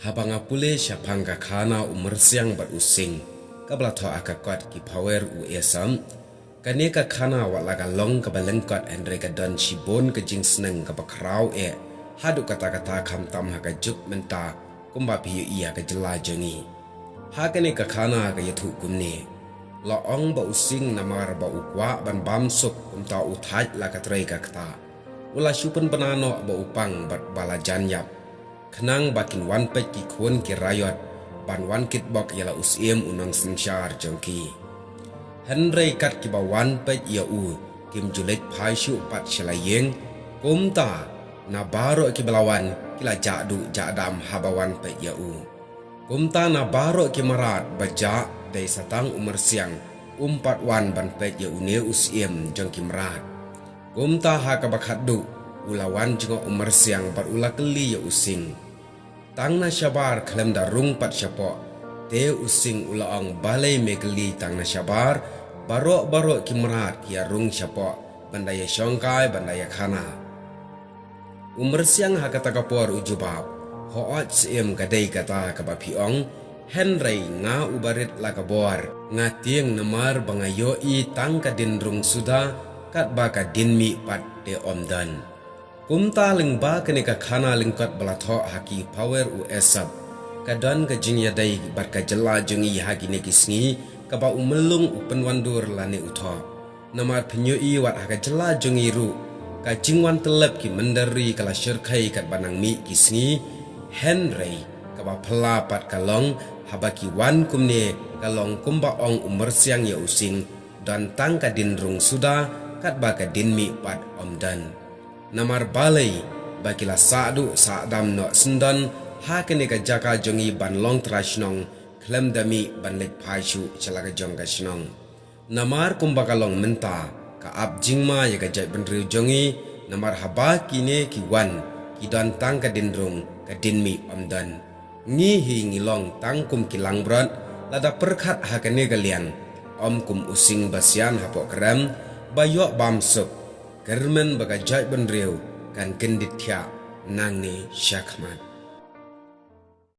Habanga pule syapang kakana umersiang berusing kabla tho akakot ki power u esam kane kakana walaga long kabalengkot andre kadon shibon ke jing seneng ka bakrau hadu kata-kata kamtam haka juk menta kumba piyu iya ka jela jengi hakane kakana ka yathu kumne la ong ba using namar ba ukwa ban bamsuk kumta uthaj la katrai ka kata ula syupen banano ba upang bat balajan yap Kenang bakin wan pek ki kun ki rayot ban wan kit bok yala usiem unang sengsyar jongki. Henry kat ki ba wan pek ya kim julet pai syu pat syalayeng kumta na baro ki belawan kila jadu jadam habawan pek ya Kumta na baro ki marat baja dai satang umur siang umpat wan ban pek ya ne usiem jongki marat. Kumta ha ka bakhadu ulawan jengok umur siang berula keli ya using. Tang na syabar klem darung pat syapok. Te using ulaang balai megeli tang na syabar. Barok-barok kimerat kia rung syapok. Bandaya syongkai bandaya khana. Umur siang ha kata kapor ujubab. Hoot siem kadai kata kabapiong. Henry nga ubarit la kabor. Nga tiang namar bangayoi tang kadin rung suda. Kat baka dinmi pat de omdan. Kumta lingba kene ka khana lingkot balatho haki power u esap kadan ka jingya dai bar ka jela jungi haki ne kisngi ka ba umelung upen wandur lane utho namar pnyoi wat haka jela jungi ru ka jingwan telep ki mendari kala syirkai kat banang mi kisngi Henry ka ba phla pat kalong habaki wan kumne kalong kumba ong umur siang ya using dan tang ka dinrung suda kat ba ka dinmi pat omdan Namar balai bagilah sadu sadam no sendan hakene ka jaka jongi ban long trashnong klem dami ban lek phaishu chalaga jongga shnong namar kumbakalong menta ka ab jingma ya ka jai ban riu jongi namar haba kine ki wan ki dan tang ka dinrung ka dinmi amdan ngi hi ngilong tang kum kilang brat lada perkhat hakene galian om kum using basian hapok kram bayok bamsuk Kermen baga jai benriu kan kendit tiap nang ni syakmat.